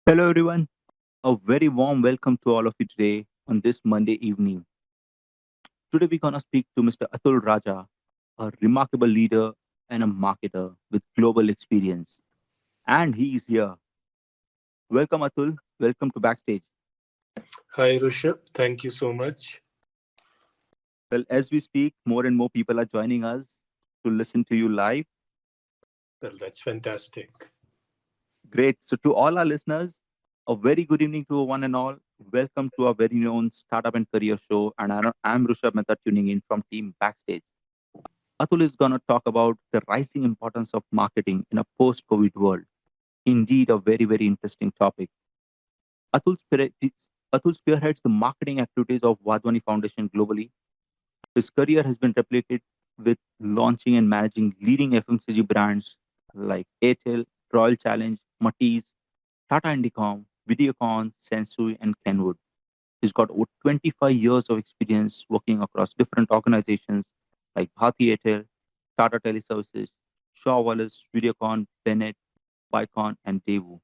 Hello, everyone. A very warm welcome to all of you today on this Monday evening. Today, we're going to speak to Mr. Atul Raja, a remarkable leader and a marketer with global experience. And he is here. Welcome, Atul. Welcome to Backstage. Hi, Rishabh. Thank you so much. Well, as we speak, more and more people are joining us to listen to you live. Well, that's fantastic. Great. So, to all our listeners, a very good evening to one and all. Welcome to our very own startup and career show. And I'm Rishabh Mehta tuning in from Team Backstage. Atul is going to talk about the rising importance of marketing in a post COVID world. Indeed, a very, very interesting topic. Atul, Atul spearheads the marketing activities of Vadwani Foundation globally. His career has been replicated with launching and managing leading FMCG brands like Airtel, Royal Challenge, Matisse, Tata Indicom, Videocon, Sensui, and Kenwood. He's got over 25 years of experience working across different organizations like Bharti Airtel, Tata Teleservices, Shaw Wallace, Videocon, Bennett, Bicon, and Daewoo.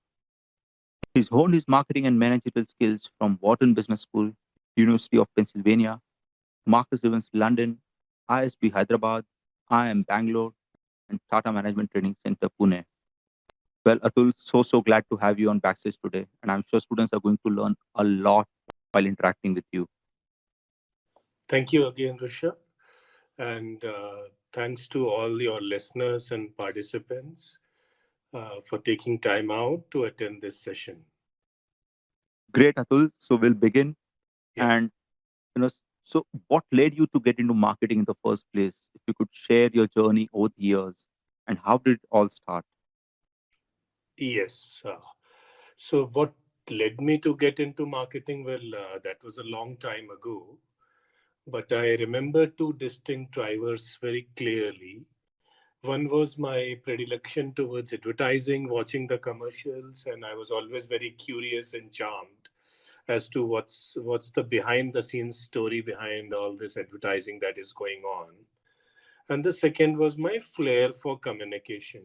He's honed his marketing and managerial skills from Wharton Business School, University of Pennsylvania, Marcus Evans London, ISB Hyderabad, IIM Bangalore, and Tata Management Training Center Pune. Well, Atul, so glad to have you on Backstage today, and I'm sure students are going to learn a lot while interacting with you. Thank you again, Rishabh. And thanks to all your listeners and participants for taking time out to attend this session. Great, Atul. So we'll begin. Yeah. And you know, so what led you to get into marketing in the first place? If you could share your journey over the years, and how did it all start? Yes. So, what led me to get into marketing? Well, that was a long time ago. But I remember two distinct drivers very clearly. One was my predilection towards advertising, watching the commercials, and I was always very curious and charmed as to what's the behind the scenes story behind all this advertising that is going on. And the second was my flair for communication,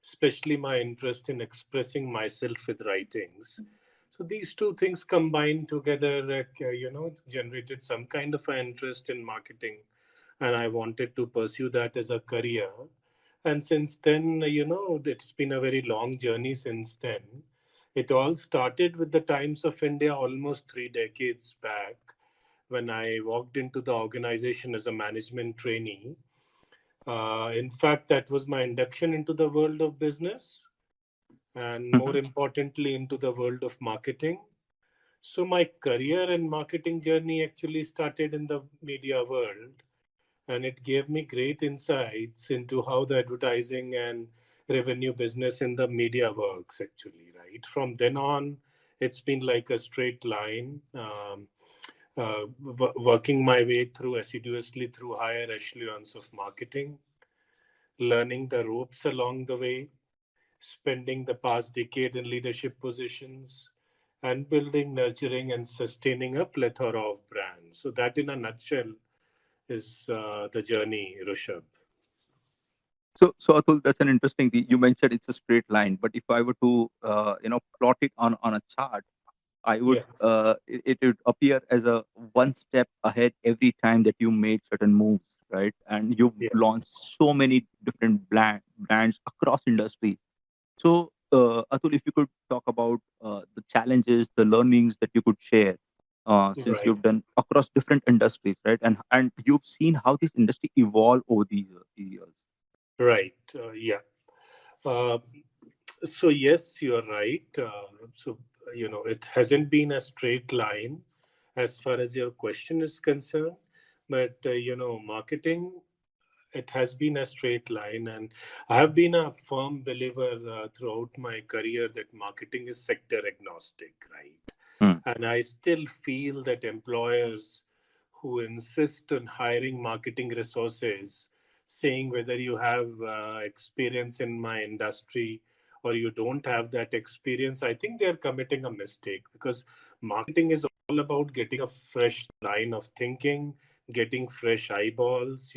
especially my interest in expressing myself with writings. So these two things combined together, generated some kind of an interest in marketing, and I wanted to pursue that as a career. And since then, it's been a very long journey since then. It all started with the Times of India almost 3 decades back when I walked into the organization as a management trainee. In fact, that was my induction into the world of business and more Mhm. importantly, into the world of marketing. So, my career and marketing journey actually started in the media world, and it gave me great insights into how the advertising and revenue business in the media works, actually, right? From then on, it's been like a straight line. Working my way through assiduously through higher echelons of marketing, learning the ropes along the way, spending the past decade in leadership positions, and building, nurturing, and sustaining a plethora of brands. So, that in a nutshell is the journey, Rishabh. So Atul, that's an interesting thing. You mentioned it's a straight line, but if I were to, plot it on a chart, I would, Yeah, it would appear as a one step ahead every time that you made certain moves, right? And you've yeah. launched so many different brands across industries. So, Atul, if you could talk about the challenges, the learnings that you could share, since Right, you've done across different industries, right? And you've seen how this industry evolve over these years. right. Yeah. Uh, so, yes, you're right. It hasn't been a straight line as far as your question is concerned, but, marketing, it has been a straight line. And I have been a firm believer throughout my career that marketing is sector agnostic, right? Hmm. And I still feel that employers who insist on hiring marketing resources, saying whether you have experience in my industry or you don't have that experience, I think they're committing a mistake because marketing is all about getting a fresh line of thinking, getting fresh eyeballs,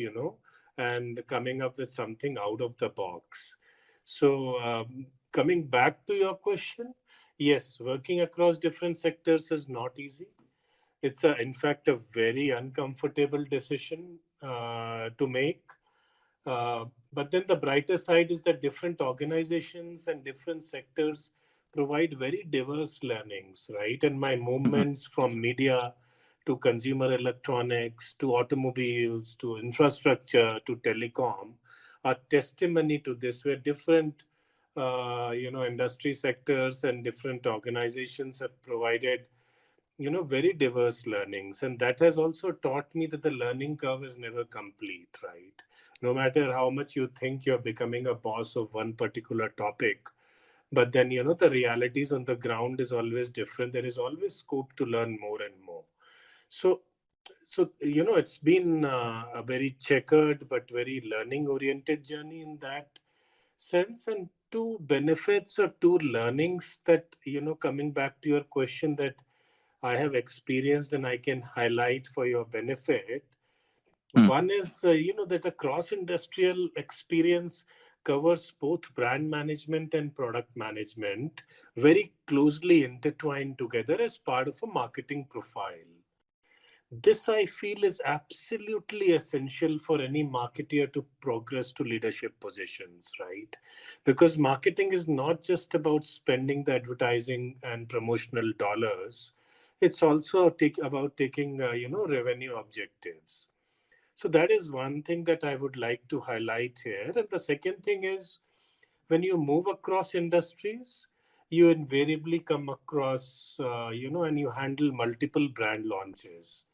and coming up with something out of the box. So, coming back to your question, Yes, working across different sectors is not easy. It's in fact, a very uncomfortable decision to make. But then the brighter side is that different organizations and different sectors provide very diverse learnings, right? And my Mhm. movements from media to consumer electronics to automobiles to infrastructure to telecom are testimony to this, where different industry sectors and different organizations have provided very diverse learnings, and that has also taught me that the learning curve is never complete, right? No matter how much you think you're becoming a boss of one particular topic, but then the realities on the ground is always different. There is always scope to learn more and more. So it's been a very checkered but very learning oriented journey in that sense. And two benefits or two learnings that coming back to your question, that I have experienced and I can highlight for your benefit. Mm. One is, that a cross industrial experience covers both brand management and product management, very closely intertwined together as part of a marketing profile. This, I feel, is absolutely essential for any marketer to progress to leadership positions, right? Because marketing is not just about spending the advertising and promotional dollars. It's also about taking, revenue objectives. So that is one thing that I would like to highlight here. And the second thing is, when you move across industries, you invariably come across, and you handle multiple brand launches,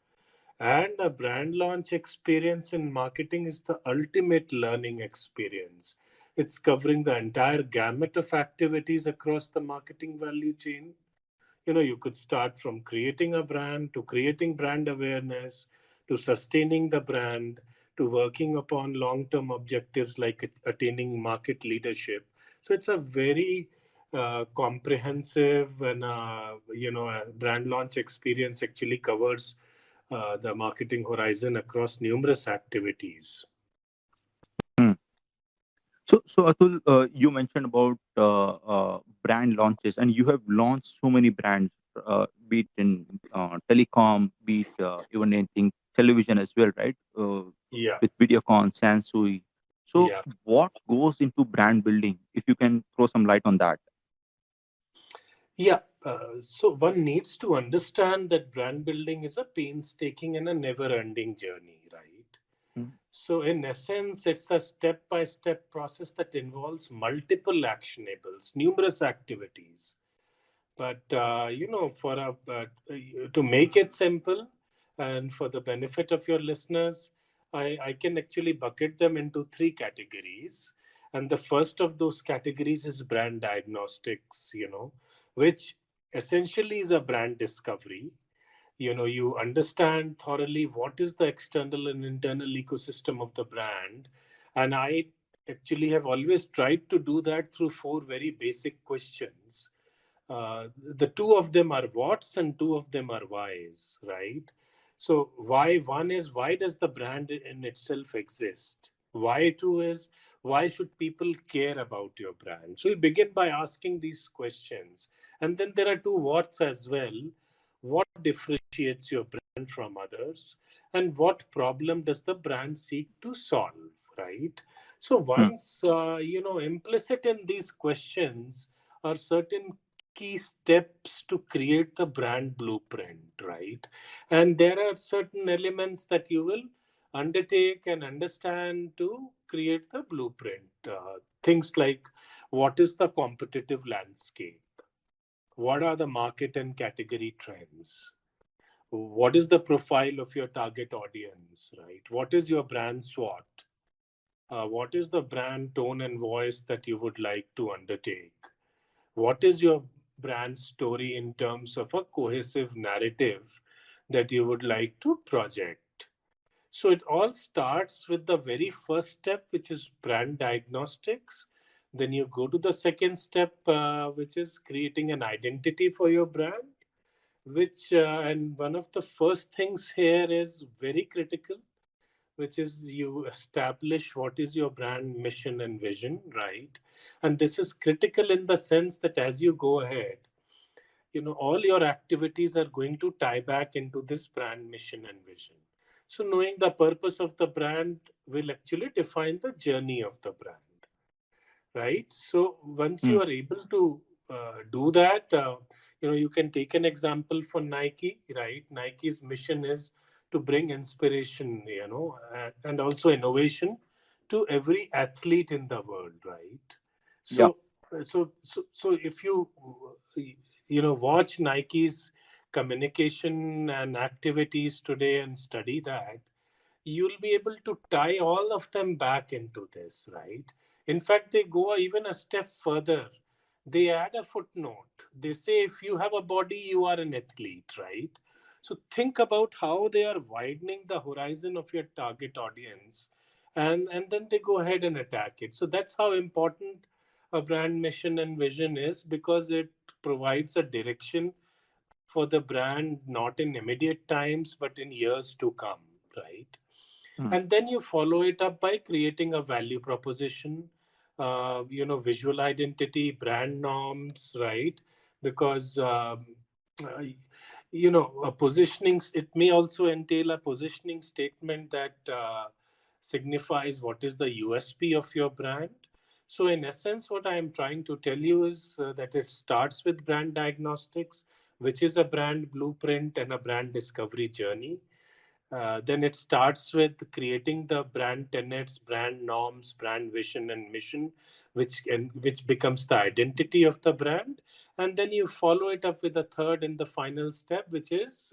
and the brand launch experience in marketing is the ultimate learning experience. It's covering the entire gamut of activities across the marketing value chain. You could start from creating a brand to creating brand awareness to sustaining the brand to working upon long term objectives like attaining market leadership. So it's a very comprehensive and a brand launch experience actually covers the marketing horizon across numerous activities. Mm. So Atul, you mentioned about brand launches, and you have launched so many brands, be it in telecom, be it even anything television as well, right? Yeah, With Videocon, Sansui. So, yeah. what goes into brand building? If you can throw some light on that. Yeah, so one needs to understand that brand building is a painstaking and a never ending journey, right? Mm. So, in essence, it's a step by step process that involves multiple actionables, numerous activities. But to make it simple and for the benefit of your listeners, I can actually bucket them into three categories. And the first of those categories is brand diagnostics, which essentially is a brand discovery. You understand thoroughly what is the external and internal ecosystem of the brand. And I actually have always tried to do that through four very basic questions. The two of them are whats and two of them are whys, right? So why one is, why does the brand in itself exist? Why two is, why should people care about your brand? So you begin by asking these questions, and then there are two whats as well. What differentiates your brand from others, and what problem does the brand seek to solve, right? So Mm. once implicit in these questions are certain key steps to create the brand blueprint, right? And there are certain elements that you will undertake and understand to create the blueprint. Things like, what is the competitive landscape? What are the market and category trends? What is the profile of your target audience, right? What is your brand SWOT? What is the brand tone and voice that you would like to undertake? What is your brand story in terms of a cohesive narrative that you would like to project? So it all starts with the very first step, which is brand diagnostics. Then you go to the second step, which is creating an identity for your brand. And one of the first things here is very critical, which is you establish what is your brand mission and vision, right? And this is critical in the sense that as you go ahead, all your activities are going to tie back into this brand mission and vision. So knowing the purpose of the brand will actually define the journey of the brand, right? So once you Hmm. are able to do that, you can take an example for Nike, right? Nike's mission is to bring inspiration, and also innovation to every athlete in the world, right? Yeah. So if you watch Nike's communication and activities today and study that, you'll be able to tie all of them back into this, right? In fact, they go even a step further. They add a footnote. They say if you have a body, you are an athlete, right? So think about how they are widening the horizon of your target audience, and then they go ahead and attack it. So that's how important a brand mission and vision is, because it provides a direction for the brand, not in immediate times, but in years to come, right? Hmm. And then you follow it up by creating a value proposition, visual identity, brand norms, right? Because uh, a positioning, it may also entail a positioning statement that signifies what is the USP of your brand. So in essence, what I am trying to tell you is that it starts with brand diagnostics, which is a brand blueprint and a brand discovery journey. Then it starts with creating the brand tenets, brand norms, brand vision, and mission, which becomes the identity of the brand. And then you follow it up with the third and the final step, which is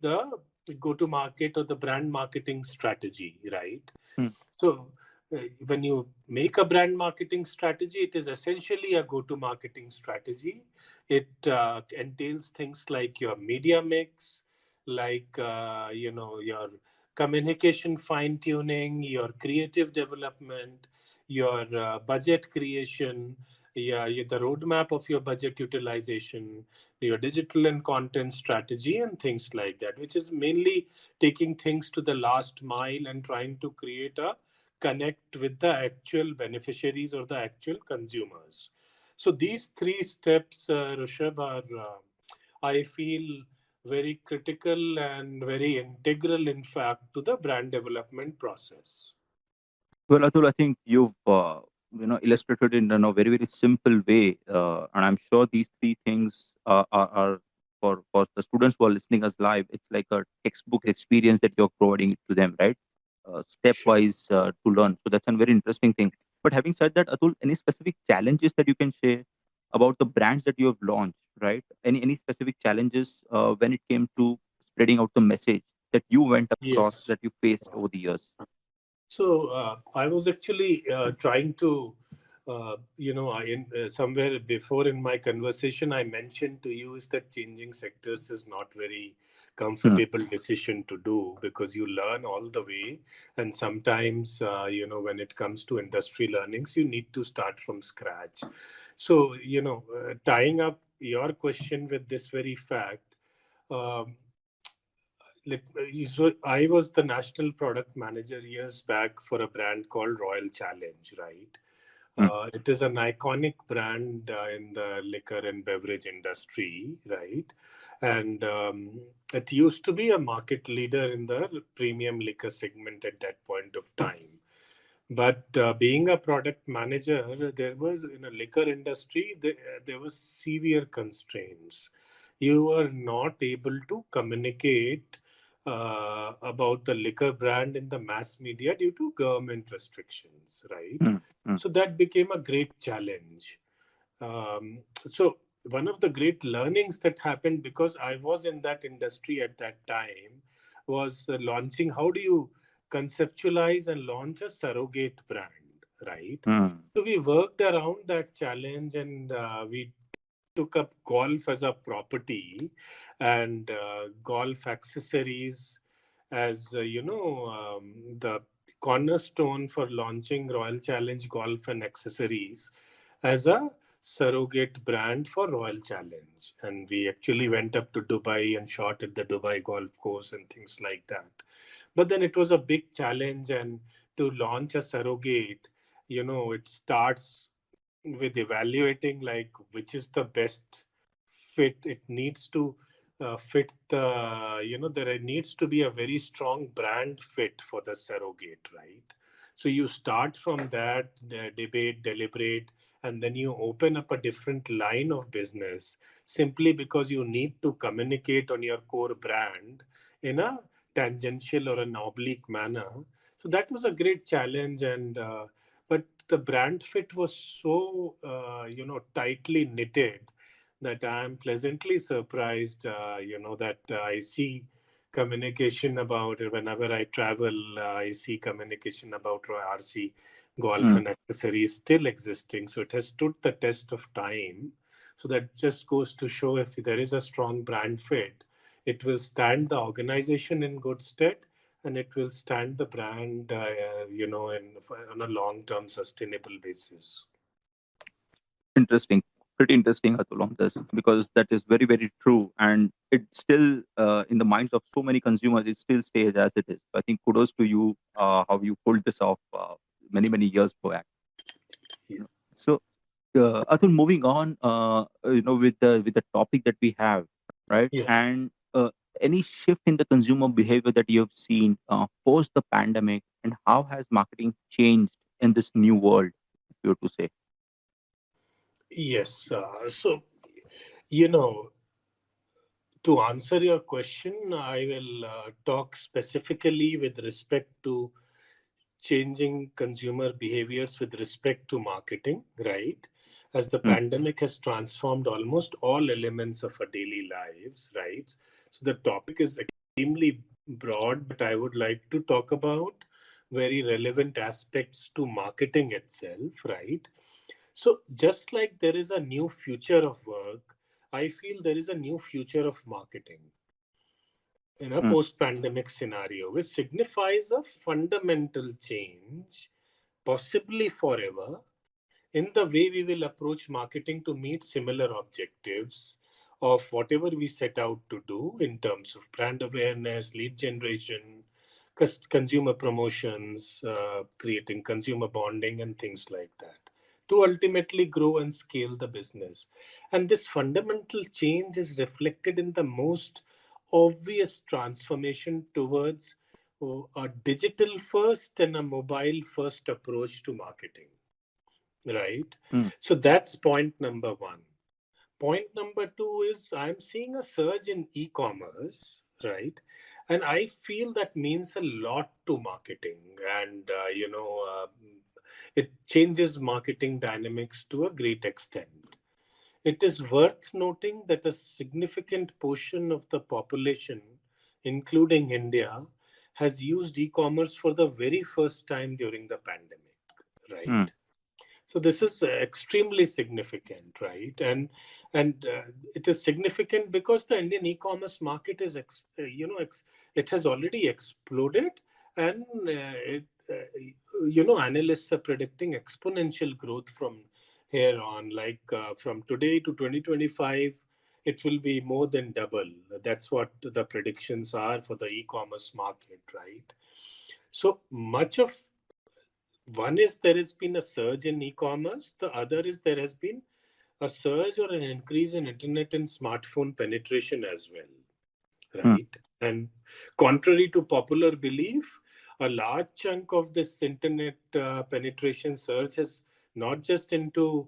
the go-to-market or the brand marketing strategy, right? Hmm. So when you make a brand marketing strategy, it is essentially a go-to-marketing strategy. It entails things like your media mix, like your communication fine tuning, your creative development, your budget creation, the roadmap of your budget utilization, your digital and content strategy, and things like that, which is mainly taking things to the last mile and trying to create a connect with the actual beneficiaries or the actual consumers. So these three steps, Rishabh, are I feel very critical and very integral, in fact, to the brand development process. Well, Atul, I think you've illustrated in a very very simple way, and I'm sure these three things are for the students who are listening us live. It's like a textbook experience that you're providing it to them, right? Sure. Stepwise to learn. So that's a very interesting thing. But having said that, Atul, any specific challenges that you can share about the brands that you have launched, right? Any specific challenges when it came to spreading out the message that you went across Yes. that you faced over the years? So I was actually trying to, somewhere before in my conversation, I mentioned to you is that changing sectors is not very Hmm. comfortable decision to do, because you learn all the way, and sometimes when it comes to industry learnings, you need to start from scratch. So tying up your question with this very fact. Um, so I was the national product manager years back for a brand called Royal Challenge, right? Hmm. It is an iconic brand in the liquor and beverage industry, right? And it used to be a market leader in the premium liquor segment at that point of time. But being a product manager, there was in a liquor industry, there was severe constraints. You were not able to communicate about the liquor brand in the mass media due to government restrictions, right? Hmm. Hmm. So that became a great challenge. So one of the great learnings that happened, because I was in that industry at that time, was launching. How do you conceptualize and launch a surrogate brand, right? Hmm. So we worked around that challenge, and we took up golf as a property, and golf accessories as the cornerstone for launching Royal Challenge Golf and Accessories as a surrogate brand for Royal Challenge. And we actually went up to Dubai and shot at the Dubai golf course and things like that. But then it was a big challenge, and to launch a surrogate, it starts with evaluating like which is the best fit. It needs to fit the, there needs to be a very strong brand fit for the surrogate, right? So you start from that debate, deliberate, and then you open up a different line of business simply because you need to communicate on your core brand in a tangential or an oblique manner. So that was a great challenge, and but the brand fit was so tightly knitted that I am pleasantly surprised. That I see communication about whenever I travel. I see communication about RC golf Mm. and accessories still existing. So it has stood the test of time. So that just goes to show if there is a strong brand fit, it will stand the organization in good stead, and it will stand the brand, on a long-term sustainable basis. Interesting, pretty interesting, Atul, on this, because that is very, very true, and it still in the minds of so many consumers, it still stays as it is. So I think kudos to you, how you pulled this off many, many years back. Yeah. So, Atul, moving on, with the topic that we have, right? Yeah. And any shift in the consumer behavior that you have seen post the pandemic, and how has marketing changed in this new world, if you were to say? Yes. So, you know, to answer your question, I will talk specifically with respect to changing consumer behaviors with respect to marketing, right? As the Mm, pandemic has transformed almost all elements of our daily lives, right? So the topic is extremely broad, but I would like to talk about very relevant aspects to marketing itself, right? So just like there is a new future of work, I feel there is a new future of marketing in a mm, post pandemic scenario, which signifies a fundamental change, possibly forever, in the way we will approach marketing to meet similar objectives of whatever we set out to do in terms of brand awareness, lead generation, consumer promotions, creating consumer bonding, and things like that, to ultimately grow and scale the business. And this fundamental change is reflected in the most obvious transformation towards a digital first and a mobile first approach to marketing, right? mm, So that's point number one. Point number two is I'm seeing a surge in e-commerce, right? And I feel that means a lot to marketing, and it changes marketing dynamics to a great extent. It is worth noting that a significant portion of the population, including India, has used e-commerce for the very first time during the pandemic, mm, right? So this is extremely significant, right? And it is significant because the Indian e-commerce market is, it has already exploded, and analysts are predicting exponential growth from here on. Like from today to 2025, it will be more than double. That's what the predictions are for the e-commerce market, right? So much of one is there has been a surge in e-commerce. The other is there has been a surge or an increase in internet and smartphone penetration as well, mm, right? And contrary to popular belief, a large chunk of this internet penetration surge has not just into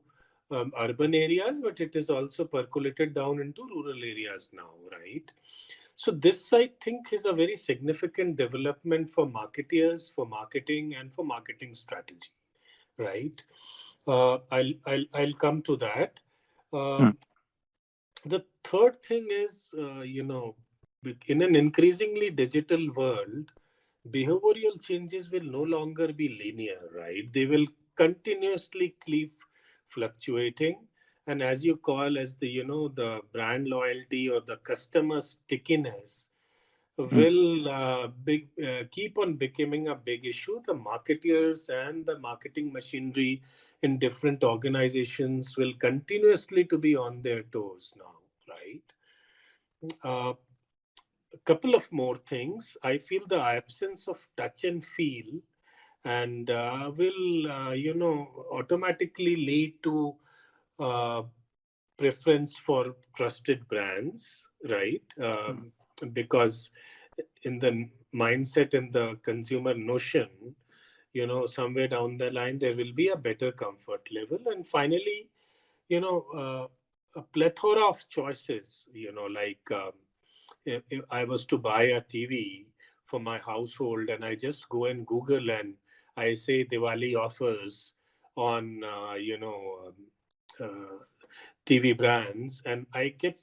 urban areas, but it is also percolated down into rural areas now, right? So this, I think, is a very significant development for marketeers, for marketing, and for marketing strategy, right? I'll come to that. mm, Um, the third thing is, in an increasingly digital world, behavioral changes will no longer be linear, right? They will continuously keep fluctuating. And as you call as the brand loyalty or the customer stickiness mm. will keep on becoming a big issue. The marketeers and the marketing machinery in different organizations will continuously to be on their toes now, right? A couple of more things. I feel the absence of touch and feel and will automatically lead to uh, preference for trusted brands, right? Hmm. Because in the mindset and the consumer notion, somewhere down the line, there will be a better comfort level. And finally, a plethora of choices, like if I was to buy a TV for my household and I just go and Google and I say Diwali offers on, TV brands, and I get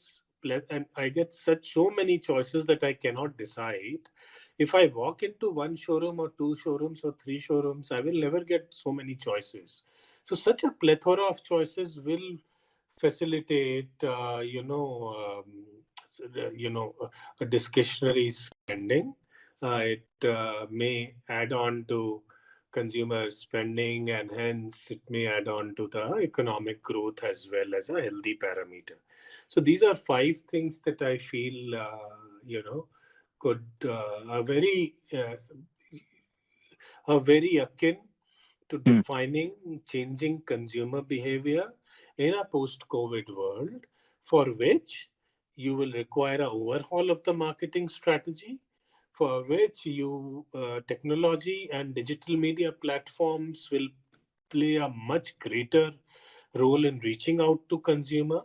such so many choices that I cannot decide. If I walk into one showroom or two showrooms or three showrooms, I will never get so many choices. So such a plethora of choices will facilitate, a discretionary spending. It may add on to consumer spending, and hence it may add on to the economic growth as well as a healthy parameter. So these are five things that I feel, could are very akin to Hmm. defining changing consumer behavior in a post-COVID world, for which you will require an overhaul of the marketing strategy, for which technology and digital media platforms will play a much greater role in reaching out to consumer.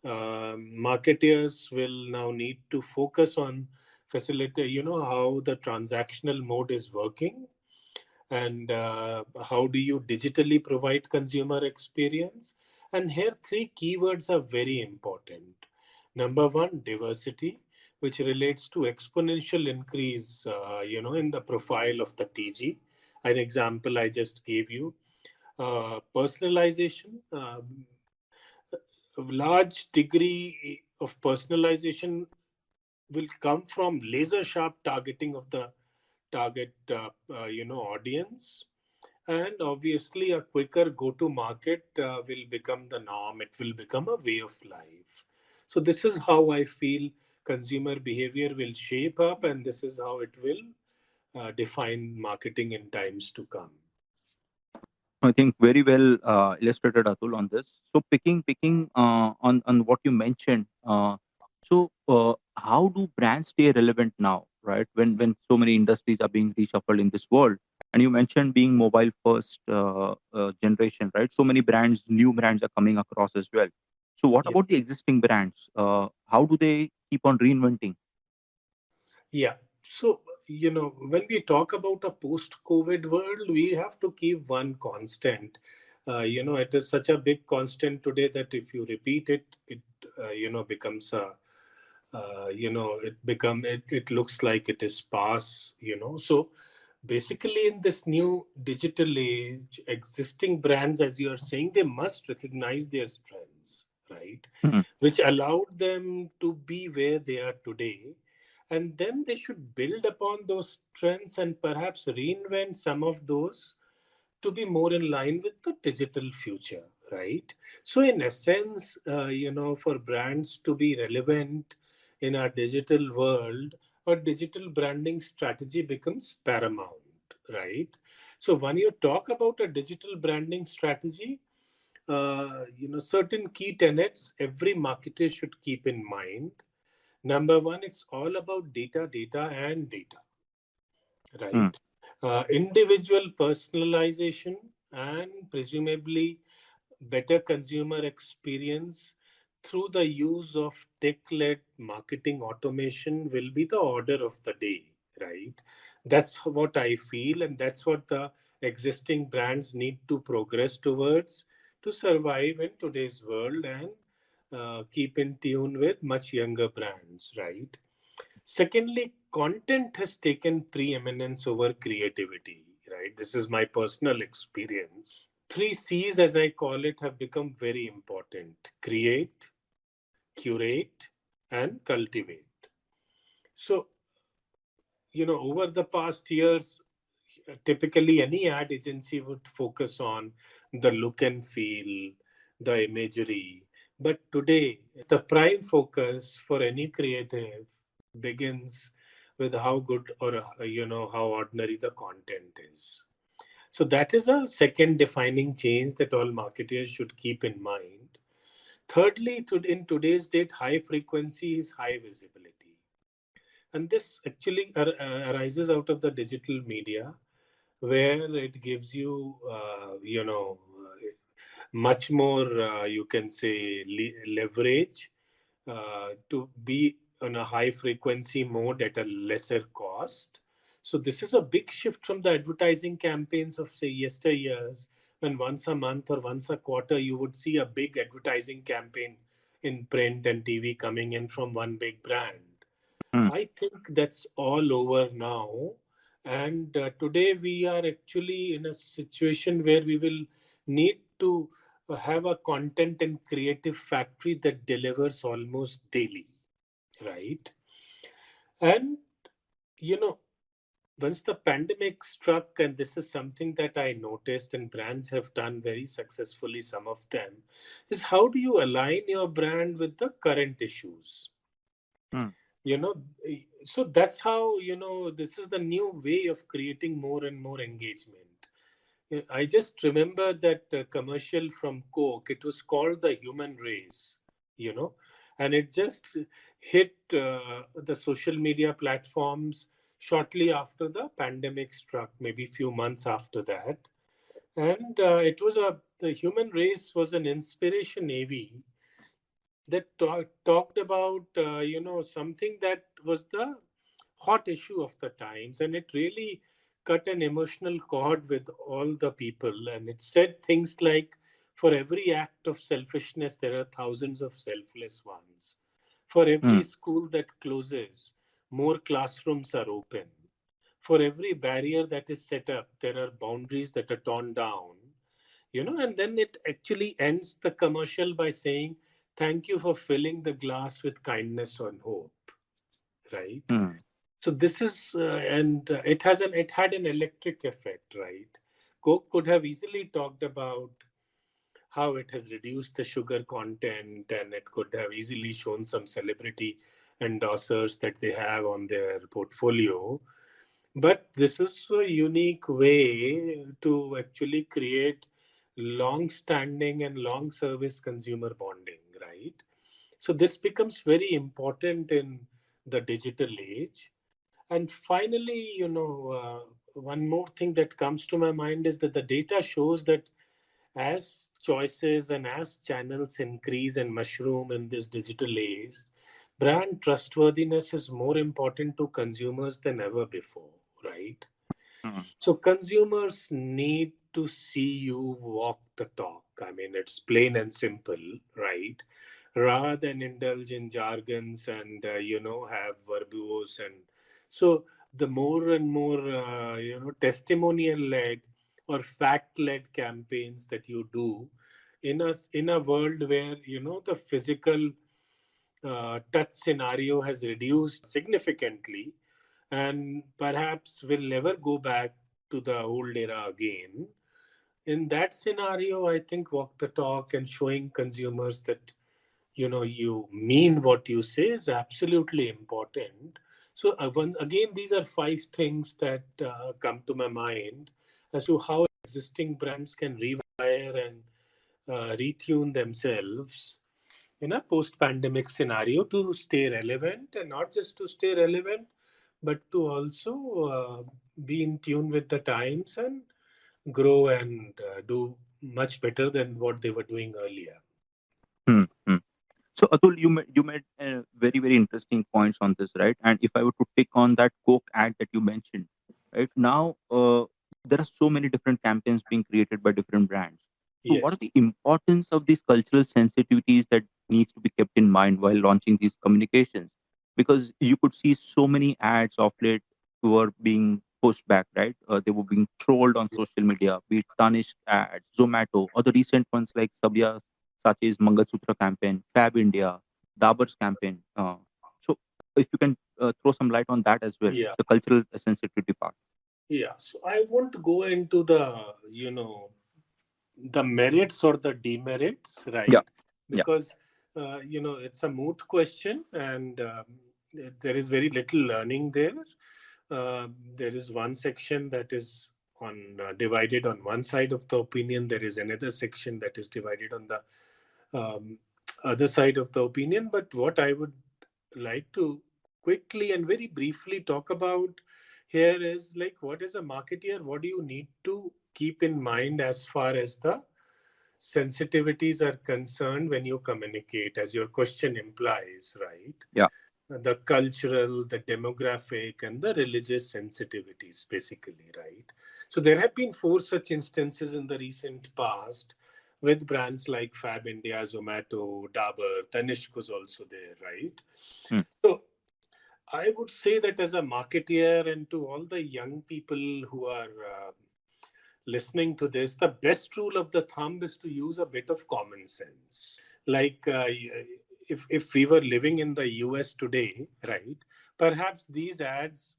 Marketers will now need to focus on facilitate, how the transactional mode is working, and how do you digitally provide consumer experience. And here three keywords are very important. Number one, diversity, which relates to exponential increase, in the profile of the TG. An example I just gave you. Personalization, a large degree of personalization will come from laser sharp targeting of the target audience. And obviously a quicker go to market will become the norm. It will become a way of life. So this is how I feel consumer behavior will shape up, and this is how it will define marketing in times to come. I think very well illustrated, Atul, on this. So picking on what you mentioned. How do brands stay relevant now, right? When so many industries are being reshuffled in this world, and you mentioned being mobile first generation, right? So many brands, new brands are coming across as well. So what Yeah. about the existing brands? How do they keep on reinventing? Yeah. So, when we talk about a post COVID world, we have to keep one constant. It is such a big constant today that if you repeat it, it becomes a, it looks like it is sparse. So basically, in this new digital age, existing brands, as you are saying, they must recognize their strengths, right? Hmm. Which allowed them to be where they are today. And then they should build upon those strengths and perhaps reinvent some of those to be more in line with the digital future, right? So, in essence, for brands to be relevant in our digital world, a digital branding strategy becomes paramount, right? So, when you talk about a digital branding strategy, certain key tenets every marketer should keep in mind. Number one, it's all about data, data, and data, Hmm. right? Individual personalization and presumably better consumer experience through the use of tech-led marketing automation will be the order of the day, right? That's what I feel, and that's what the existing brands need to progress towards to survive in today's world and keep in tune with much younger brands, right? Secondly, content has taken preeminence over creativity, right? This is my personal experience. Three C's, as I call it, have become very important: create, curate, and cultivate. So, over the past years, typically any ad agency would focus on the look and feel, the imagery. But today, the prime focus for any creative begins with how good or how ordinary the content is. So that is a second defining change that all marketers should keep in mind. Thirdly, in today's date, high frequency is high visibility. And this actually arises out of the digital media, where it gives you, much more, you can say, leverage to be on a high frequency mode at a lesser cost. So this is a big shift from the advertising campaigns of, say, yesteryears, when once a month or once a quarter you would see a big advertising campaign in print and TV coming in from one big brand. Hmm. I think that's all over now. And today we are actually in a situation where we will need to have a content and creative factory that delivers almost daily, right? And, you know, once the pandemic struck, and this is something that I noticed, and brands have done very successfully, some of them, is how do you align your brand with the current issues? Hmm. you know so that's how, this is the new way of creating more and more engagement. I just remember that commercial from Coke. It was called the Human Race, you know and it just hit the social media platforms shortly after the pandemic struck, maybe few months after that. And it was a the Human Race was an inspiration AV that talked about something that was the hot issue of the times, and it really cut an emotional chord with all the people. And it said things like, for every act of selfishness there are thousands of selfless ones. For every Hmm. school that closes, more classrooms are open. For every barrier that is set up, there are boundaries that are torn down. And then it actually ends the commercial by saying, thank you for filling the glass with kindness and hope, right? Hmm. So this is and it had an electric effect, right? Coke could have easily talked about how it has reduced the sugar content, and it could have easily shown some celebrity endorsers that they have on their portfolio. But this is a unique way to actually create long standing and long service consumer bonding, right? So this becomes very important in the digital age. And finally, one more thing that comes to my mind is that the data shows that as choices and as channels increase and mushroom in this digital age, brand trustworthiness is more important to consumers than ever before, right? Hmm. So consumers need to see you walk the talk. I mean, it's plain and simple, right? Rather than indulge in jargons and have verbose. And so the more and more testimonial led or fact led campaigns that you do in a world where the physical touch scenario has reduced significantly, and perhaps will never go back to the old era again. In that scenario, I think walk the talk and showing consumers that you mean what you say is absolutely important. So once again, these are five things that come to my mind as to how existing brands can rewire and retune themselves in a post-pandemic scenario to stay relevant, and not just to stay relevant, but to also be in tune with the times and grow and do much better than what they were doing earlier. Hmm. Hmm. So Atul, you made very very interesting points on this, right? And if I were to pick on that Coke ad that you mentioned, right now, there are so many different campaigns being created by different brands. So, what are Yes. the importance of these cultural sensitivities that needs to be kept in mind while launching these communications? Because you could see so many ads of late were being pushed back, right? They were being trolled on social media, be it Tanish ads, Zomato, or the recent ones like Sabya such as Mangalsutra campaign, Fab India, Dabar's campaign. So, if you can throw some light on that as well, Yeah. the cultural sensitivity part. Yeah. So I won't go into the merits or the demerits, Yeah, right? yeah. Because it's a moot question, and there is very little learning there. There is one section that is on divided on one side of the opinion. There is another section that is divided on the um, other side of the opinion. But what I would like to quickly and very briefly talk about here is like, what is a marketeer? What do you need to keep in mind as far as the sensitivities are concerned when you communicate, as your question implies, right? Yeah. The cultural, the demographic, and the religious sensitivities, basically, right? So there have been four such instances in the recent past with brands like Fab India, Zomato, Dabur, Tanishq was also there, right? Hmm. So I would say that as a marketeer and to all the young people who are listening to this, the best rule of the thumb is to use a bit of common sense. Like if we were living in the US today, right, perhaps these ads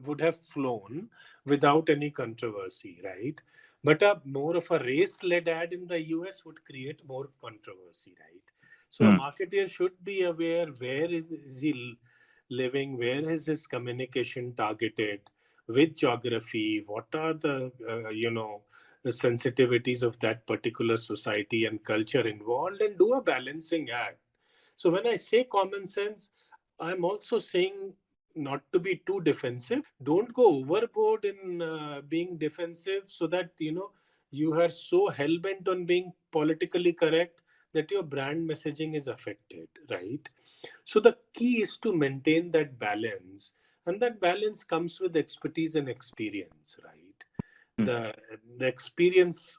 would have flown without any controversy, right? But a more of a race-led ad in the US would create more controversy, right? So a Hmm. marketer should be aware where is he living, where is his communication targeted, with geography, what are the the sensitivities of that particular society and culture involved, and do a balancing act. So when I say common sense, I'm also saying not to be too defensive. Don't go overboard in being defensive, so that you are so hell bent on being politically correct that your brand messaging is affected, right? So the key is to maintain that balance, and that balance comes with expertise and experience, right? Hmm. The experience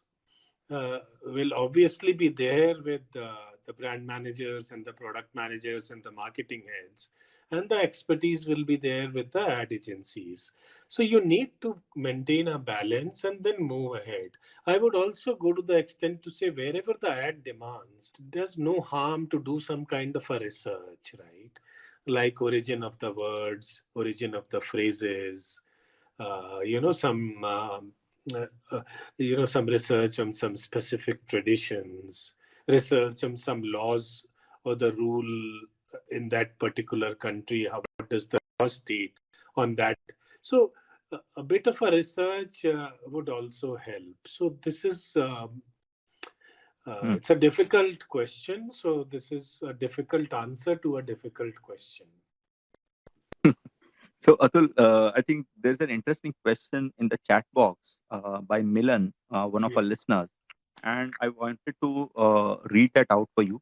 will obviously be there with the brand managers and the product managers and the marketing heads, and the expertise will be there with the ad agencies. So you need to maintain a balance and then move ahead. I would also go to the extent to say, wherever the ad demands, there's no harm to do some kind of a research, right? Like origin of the words, origin of the phrases, some uh, uh, some research on some specific traditions, research on some laws or the rule in that particular country. How, what does the law state on that? So a bit of a research would also help. So this is Hmm. it's a difficult question. So this is a difficult answer to a difficult question. So, Atul, I think there's an interesting question in the chat box by Milan, one of Yeah. our listeners, and I wanted to read that out for you.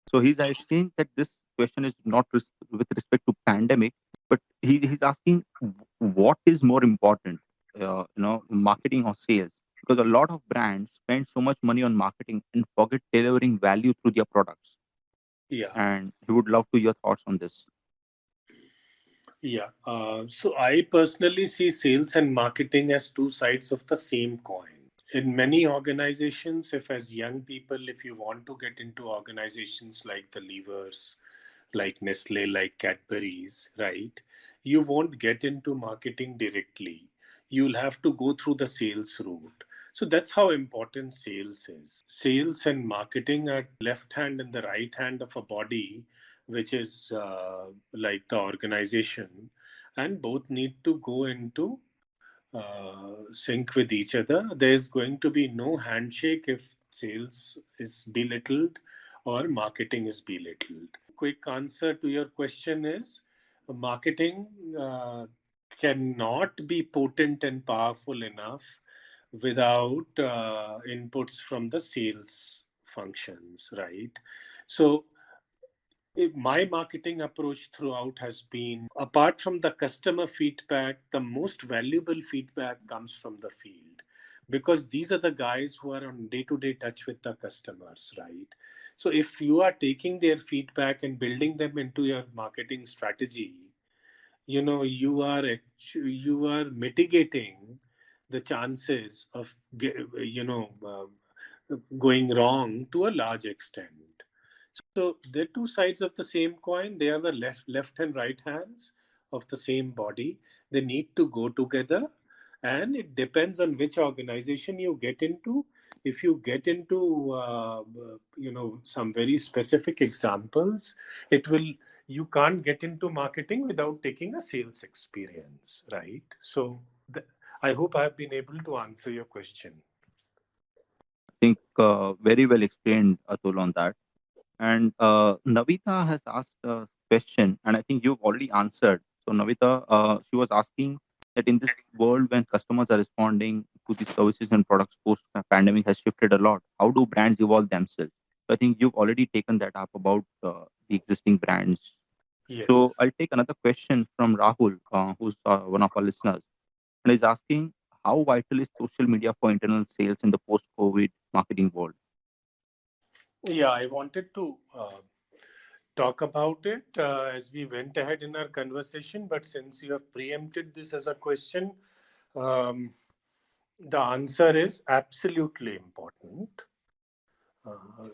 So he's asking that this question is not with respect to pandemic, but he's asking what is more important, marketing or sales? Because a lot of brands spend so much money on marketing and forget delivering value through their products. Yeah. And he would love to your thoughts on this. Yeah. So I personally see sales and marketing as two sides of the same coin. In many organizations, if as young people, if you want to get into organizations like the Levers, like Nestle, like Cadbury's, right, you won't get into marketing directly. You'll have to go through the sales route. So that's how important sales is. Sales and marketing are left hand and the right hand of a body, which is like the organization, and both need to go into sync with each other. There's going to be no handshake if sales is belittled or marketing is belittled. Quick answer to your question is marketing cannot be potent and powerful enough without inputs from the sales functions, right? So my marketing approach throughout has been, apart from the customer feedback, the most valuable feedback comes from the field, because these are the guys who are on day to day touch with the customers, right? So if you are taking their feedback and building them into your marketing strategy, you are mitigating the chances of going wrong to a large extent. So they're two sides of the same coin. They are the left and right hands of the same body. They need to go together, and it depends on which organization you get into. If you get into some very specific examples, it will you can't get into marketing without taking a sales experience, right? So I hope I have been able to answer your question. I think very well explained, Atul, on that. And Navita has asked a question, and I think you've already answered. So, Navita, she was asking that in this world when customers are responding to the services and products post pandemic has shifted a lot, how do brands evolve themselves? So, I think you've already taken that up about the existing brands. Yes. So, I'll take another question from Rahul, who's one of our listeners, and is asking how vital is social media for internal sales in the post COVID marketing world? Yeah, I wanted to talk about it as we went ahead in our conversation, but since you have preempted this as a question, um, the answer is absolutely important. Uh,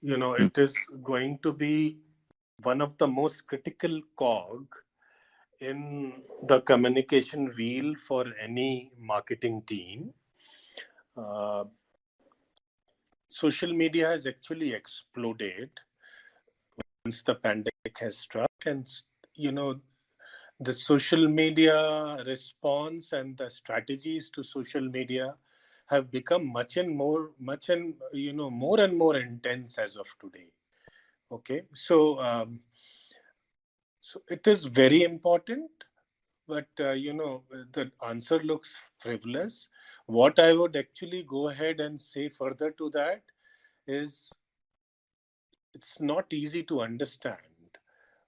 Hmm, it is going to be one of the most critical cog in the communication wheel for any marketing team. Uh, Social media has actually exploded once the pandemic has struck, and the social media response and the strategies to social media have become more and more intense as of today. Okay, so it is very important, but the answer looks frivolous. What I would actually go ahead and say further to that is it's not easy to understand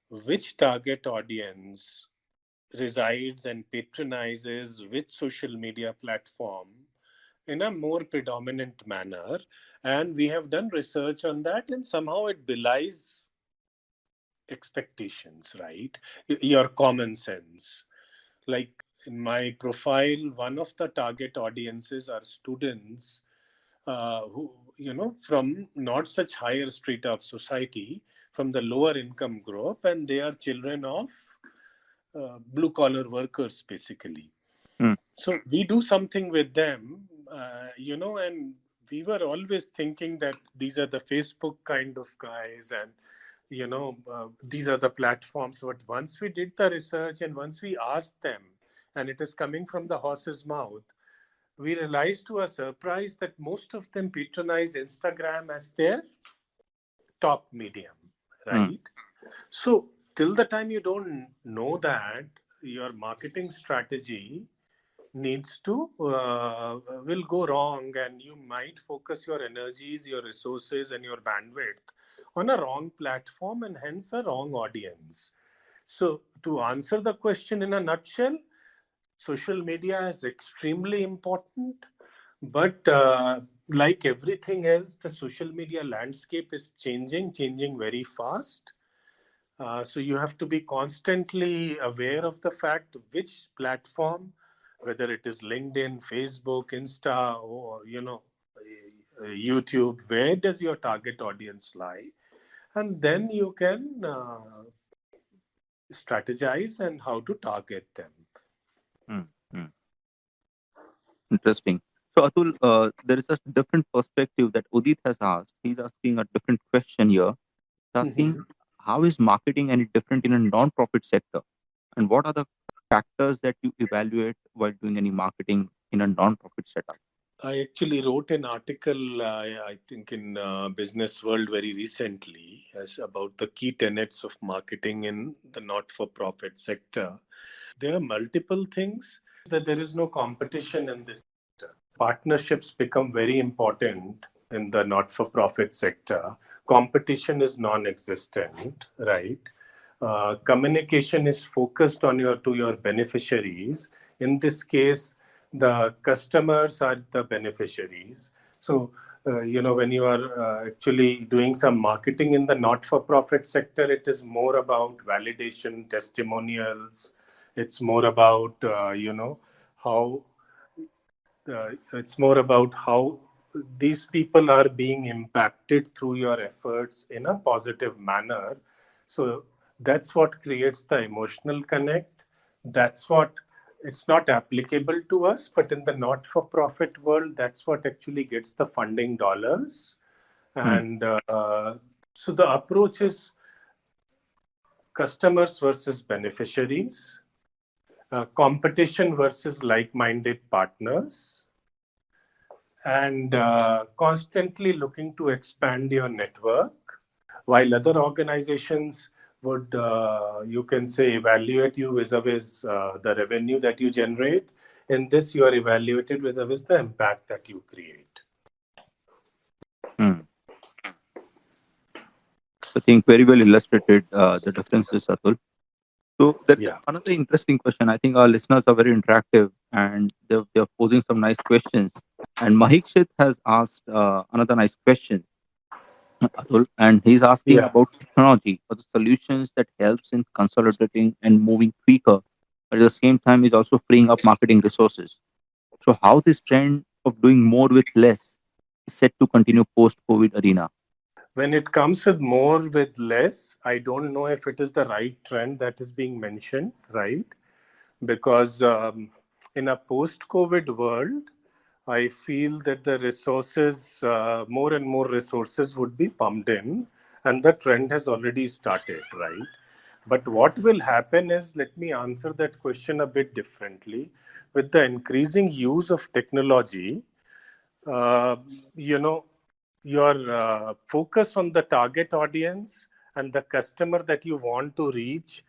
which target audience resides and patronizes which social media platform in a more predominant manner. And we have done research on that, and somehow it belies expectations, right? Your common sense. Like in my profile, one of the target audiences are students who, from not such higher strata of society, from the lower income group, and they are children of blue collar workers, basically. hmm, So we do something with them, and we were always thinking that these are the Facebook kind of guys, and these are the platforms. But once we did the research and once we asked them, and it is coming from the horse's mouth, we realized to our surprise that most of them patronize Instagram as their top medium, hmm, right? So till the time you don't know that, your marketing strategy needs to will go wrong, and you might focus your energies, your resources, and your bandwidth on a wrong platform and hence a wrong audience. So to answer the question in a nutshell, social media is extremely important, but like everything else, the social media landscape is changing very fast. So you have to be constantly aware of the fact which platform, whether it is LinkedIn, Facebook, Insta, or YouTube, where does your target audience lie, and then you can strategize and how to target them. hmm, hmm. Interesting. So, Atul, there is a different perspective that Udit has asked. He's asking a different question here. He's asking, Mhm. how is marketing any different in a non-profit sector? And what are the factors that you evaluate while doing any marketing in a non-profit setup? I actually wrote an article, I think, in Business World very recently, as about the key tenets of marketing in the not-for-profit sector. There are multiple things that there is no competition in this sector. Partnerships become very important in the not-for-profit sector. Competition is non-existent, right? Communication is focused on your beneficiaries. In this case, the customers are the beneficiaries. So when you are actually doing some marketing in the not-for-profit sector, it is more about validation, testimonials. It's more about how it's more about how these people are being impacted through your efforts in a positive manner. So that's what creates the emotional connect. That's what, it's not applicable to us, but in the not for profit world, that's what actually gets the funding dollars. Hmm, And so the approach is customers versus beneficiaries, competition versus like minded partners, and constantly looking to expand your network. while other organizations would, you can say, evaluate you vis-a-vis the revenue that you generate. In this, you are evaluated vis-a-vis the impact that you create. Hmm. I think very well illustrated the differences, Atul. So there is Yeah. another interesting question. I think our listeners are very interactive and they're posing some nice questions. And Mahikshit has asked another nice question, Atul, and he's asking Yeah. about technology or the solutions that helps in consolidating and moving quicker. But at the same time, is also freeing up marketing resources. So how this trend of doing more with less is set to continue post-COVID arena? When it comes with more with less, I don't know if it is the right trend that is being mentioned, right? Because in a post-COVID world, I feel that the resources, more and more resources would be pumped in, and the trend has already started, right? But what will happen is, let me answer that question a bit differently. With the increasing use of technology, uh, you know, your focus on the target audience and the customer that you want to reach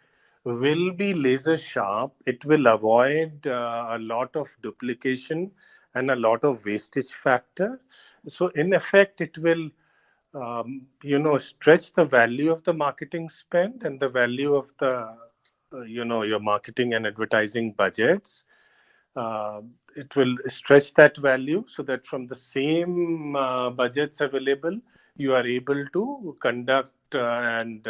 will be laser sharp. It will avoid a lot of duplication and a lot of wastage factor. So, in effect, it will stretch the value of the marketing spend and the value of the your marketing and advertising budgets. uh, it will stretch that value so that from the same budgets available, you are able to conduct and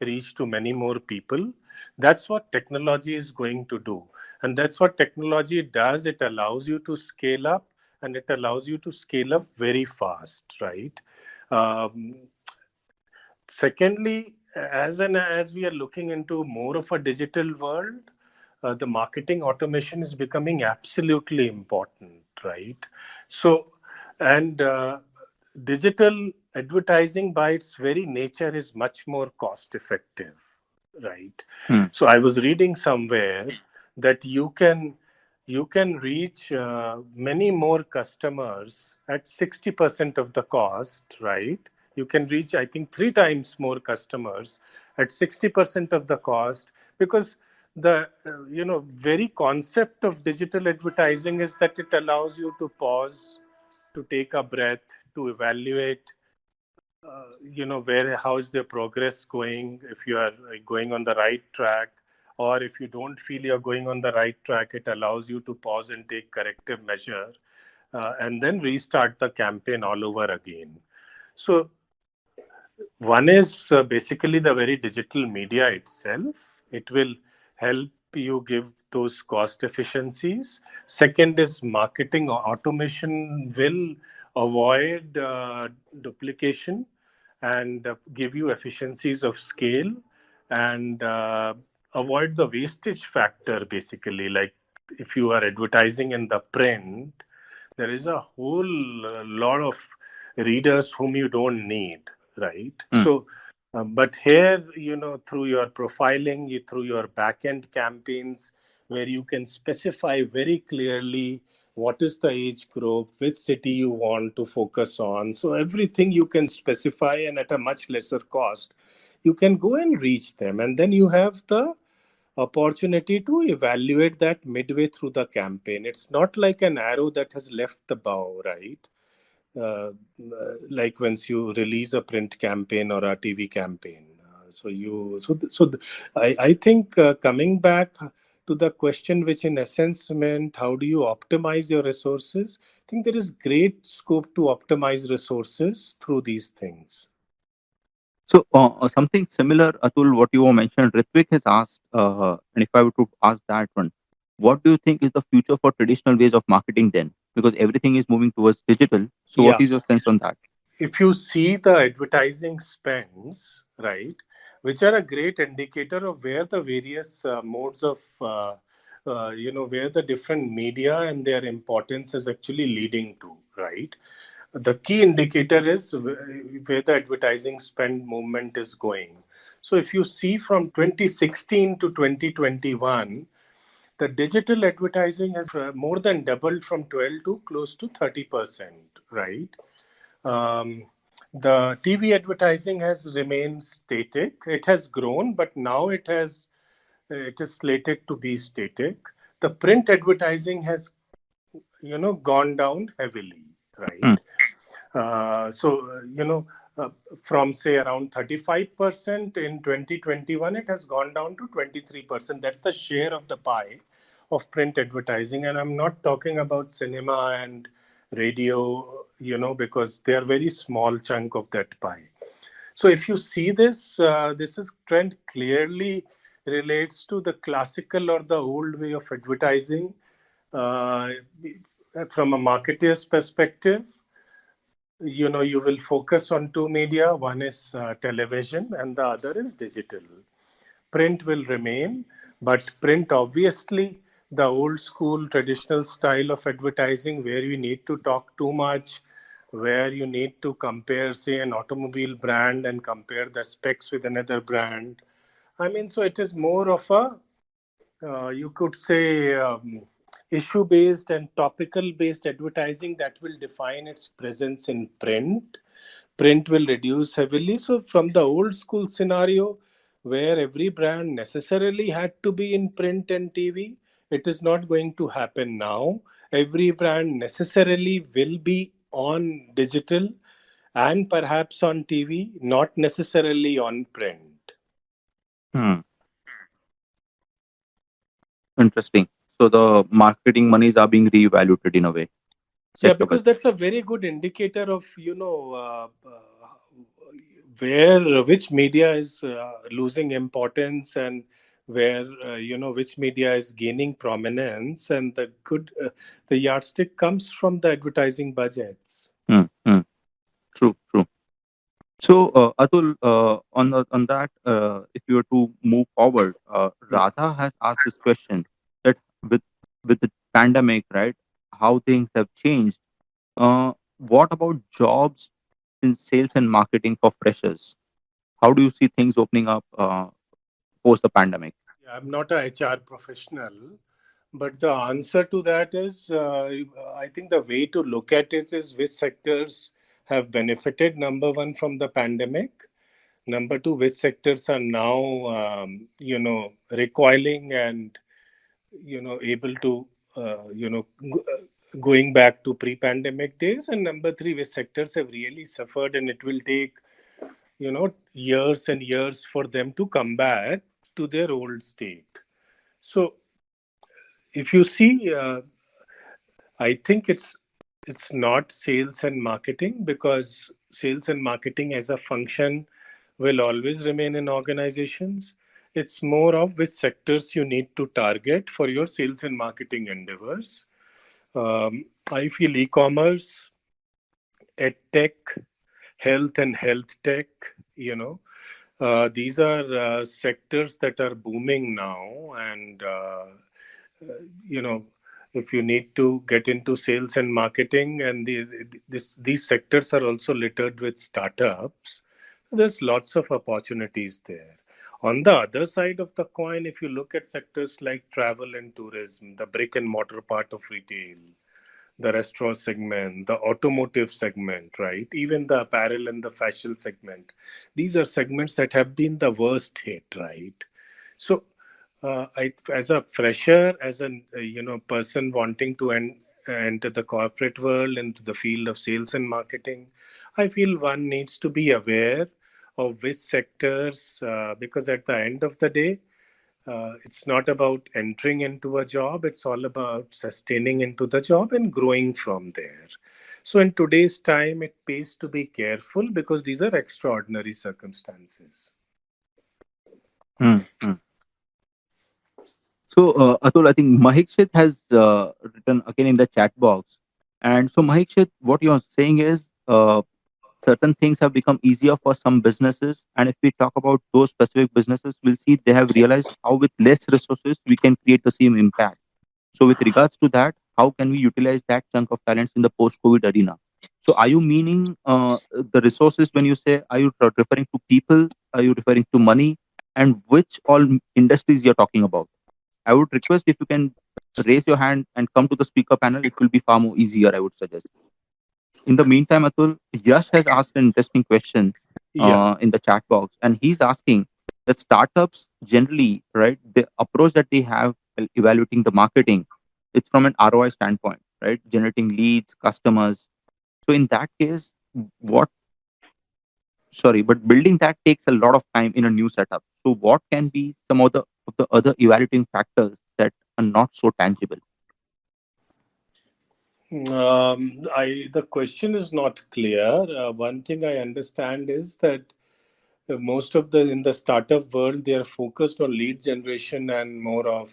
reach to many more people. That's what technology is going to do. And that's what technology does. It allows you to scale up, and it allows you to scale up very fast, right? Um, Secondly, as we are looking into more of a digital world, the marketing automation is becoming absolutely important, right? So, and digital advertising by its very nature is much more cost effective, right? Hmm. So I was reading somewhere that you can reach many more customers at 60% of the cost, right? You can reach, I think, three times more customers at 60% of the cost, because the very concept of digital advertising is that it allows you to pause, to take a breath, to evaluate where how is their progress going, if you are going on the right track, or if you don't feel you're going on the right track, it allows you to pause and take corrective measure, and then restart the campaign all over again. So one is basically the very digital media itself. It will help you give those cost efficiencies. Second is marketing automation will avoid duplication and give you efficiencies of scale, and avoid the wastage factor, basically. Like if you are advertising in the print, there is a whole lot of readers whom you don't need, right? Hmm. So but here, through your profiling, through your back-end campaigns, where you can specify very clearly what is the age group, which city you want to focus on. So everything you can specify, and at a much lesser cost, you can go and reach them. And then you have the opportunity to evaluate that midway through the campaign. It's not like an arrow that has left the bow, right? Like once you release a print campaign or a TV campaign. I think, coming back to the question, which in essence meant how do you optimize your resources? I think there is great scope to optimize resources through these things. So something similar, Atul, what you mentioned, Ritvik has asked, and if I were to ask that one, what do you think is the future for traditional ways of marketing then? Because everything is moving towards digital. So what Yeah. is your sense on that? If you see the advertising spends, right, which are a great indicator of where the various modes of, where the different media and their importance is actually leading to, right? The key indicator is where the advertising spend movement is going. So if you see from 2016 to 2021, the digital advertising has more than doubled from 12 to close to 30%, right? Um, The TV advertising has remained static. It has grown, but now it is slated to be static. The print advertising has gone down heavily, right? Hmm. So from say around 35% in 2021, it has gone down to 23%. That's the share of the pie of print advertising. And I'm not talking about cinema and radio, because they are very small chunk of that pie. So if you see this, this is trend clearly relates to the classical or the old way of advertising. Uh, from a marketer's perspective, you will focus on two media. One is television and the other is digital. Print will remain, but print obviously the old school traditional style of advertising where you need to talk too much, where you need to compare, say, an automobile brand and compare the specs with another brand. I mean, so it is more of a you could say issue based and topical based advertising that will define its presence in print. Print will reduce heavily. So from the old school scenario where every brand necessarily had to be in print and TV, it is not going to happen now. Every brand necessarily will be on digital and perhaps on TV, not necessarily on print. Hmm. Interesting. So the marketing monies are being reevaluated in a way, Yeah, sector by because sector. that's a very good indicator of where which media is losing importance and where which media is gaining prominence, and the yardstick comes from the advertising budgets. Hmm. Hmm. True. True. So, Atul, on that, if you were to move forward, Hmm. Radha has asked this question that with the pandemic, right, how things have changed. What about jobs in sales and marketing for freshers? How do you see things opening up post the pandemic? Yeah, I'm not a HR professional, but the answer to that is I think the way to look at it is which sectors have benefited, number one, from the pandemic. Number two, which sectors are now, recoiling and, able to, going back to pre-pandemic days. And number three, which sectors have really suffered and it will take, years and years for them to come back to their old state. So if you see, I think it's not sales and marketing, because sales and marketing as a function will always remain in organizations. It's more of which sectors you need to target for your sales and marketing endeavors. I feel e-commerce, edtech, health and health tech, these are sectors that are booming now, and you know, if you need to get into sales and marketing, and these sectors are also littered with startups, there's lots of opportunities there. On the other side of the coin, if you look at sectors like travel and tourism, the brick and mortar part of retail, the restaurant segment, the automotive segment, right? Even the apparel and the fashion segment. These are segments that have been the worst hit, right? So, as a fresher, as a person wanting to enter the corporate world into the field of sales and marketing, I feel one needs to be aware of which sectors, because at the end of the day, it's not about entering into a job, it's all about sustaining into the job and growing from there. So, in today's time, it pays to be careful because these are extraordinary circumstances. Hmm. Hmm. So, Atul, I think Mahikshit has written again in the chat box. And so, Mahikshit, what you're saying is certain things have become easier for some businesses. And if we talk about those specific businesses, we'll see they have realized how with less resources we can create the same impact. So, with regards to that, how can we utilize that chunk of talents in the post-COVID arena? So, are you meaning the resources when you say, are you referring to people? Are you referring to money? And which all industries you're talking about? I would request if you can raise your hand and come to the speaker panel. It will be far more easier, I would suggest. In the meantime, Atul, Yash has asked an interesting question Yeah. in the chat box, and he's asking that startups generally, right, the approach that they have while evaluating the marketing, it's from an ROI standpoint, right, generating leads, customers. So in that case, what? Sorry, but building that takes a lot of time in a new setup. So what can be some of the other evaluating factors that are not so tangible? I the question is not clear. One thing I understand is that most of the in the startup world they are focused on lead generation and more of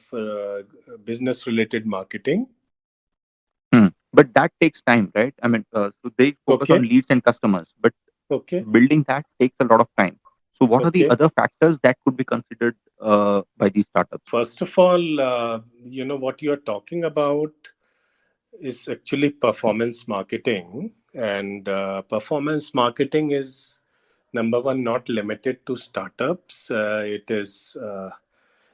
business related marketing. But that takes time, right? I mean, so they focus on Okay. leads and customers, but Okay. building that takes a lot of time. So, what are the Okay. other factors that could be considered by these startups? First of all, what you're talking about is actually performance marketing, and performance marketing is number one not limited to startups.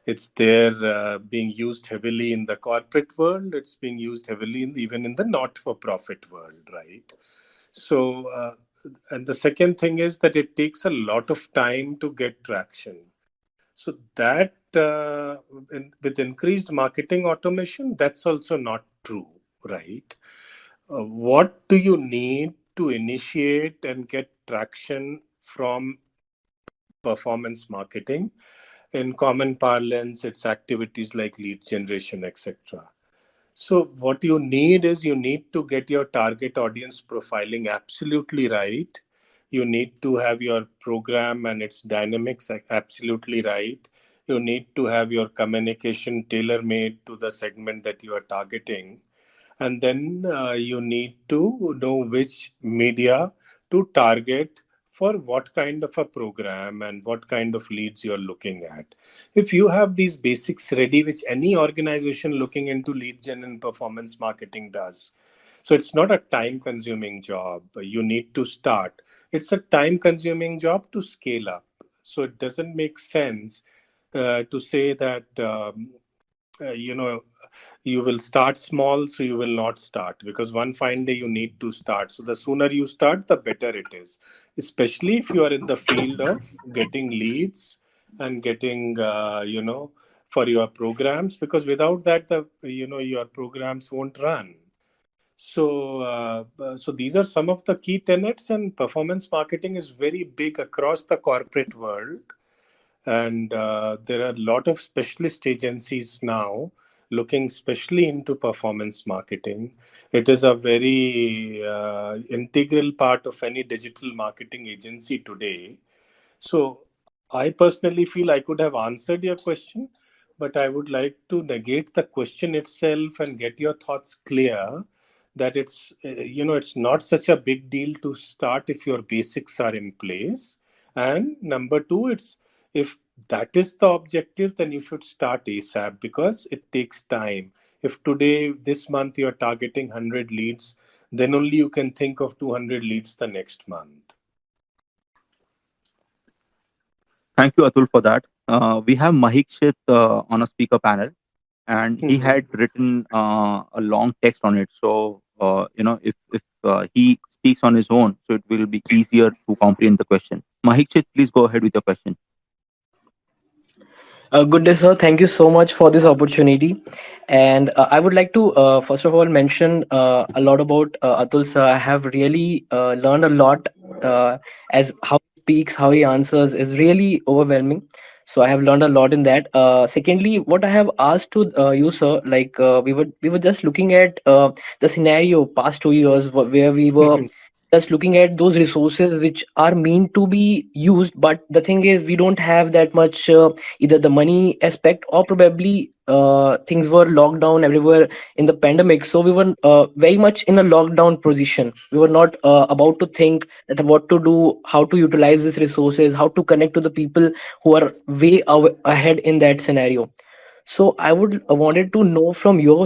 It's there being used heavily in the corporate world. It's being used heavily even in the not-for-profit world, right? So, and the second thing is that it takes a lot of time to get traction. So that with increased marketing automation, that's also not true, right? What do you need to initiate and get traction from performance marketing? In common parlance, it's activities like lead generation, etc. So, what you need is you need to get your target audience profiling absolutely right. You need to have your program and its dynamics absolutely right. You need to have your communication tailor made to the segment that you are targeting. And then you need to know which media to target for what kind of a program and what kind of leads you're looking at. If you have these basics ready, which any organization looking into lead gen and performance marketing does, so it's not a time consuming job. You need to start. It's a time consuming job to scale up. So it doesn't make sense to say that you will start small, so you will not start, because one fine day you need to start. So the sooner you start, the better it is, especially if you are in the field of getting leads and getting for your programs, because without that the your programs won't run. So these are some of the key tenets, and performance marketing is very big across the corporate world. And there are a lot of specialist agencies now looking especially into performance marketing. It is a very integral part of any digital marketing agency today. So I personally feel I could have answered your question, but I would like to negate the question itself and get your thoughts clear that it's not such a big deal to start if your basics are in place. And number two, it's if that is the objective, then you should start ASAP because it takes time. If today, this month, you're targeting 100 leads, then only you can think of 200 leads the next month. Thank you, Atul, for that. We have Mahikshit on a speaker panel, and he Mhm. had written a long text on it. So, if he speaks on his own, so it will be easier to comprehend the question. Mahikshit, please go ahead with your question. Good day, sir. Thank you so much for this opportunity. And I would like to, first of all, mention a lot about Atul, sir. I have really learned a lot as how he speaks, how he answers is really overwhelming. So I have learned a lot in that. Secondly, what I have asked to you, sir, like we were just looking at the scenario past 2 years where we were just looking at those resources which are meant to be used, but the thing is we don't have that much either the money aspect or probably things were locked down everywhere in the pandemic, so we were very much in a lockdown position. We were not about to think that what to do, how to utilize these resources, how to connect to the people who are way ahead in that scenario. So I would wanted to know from your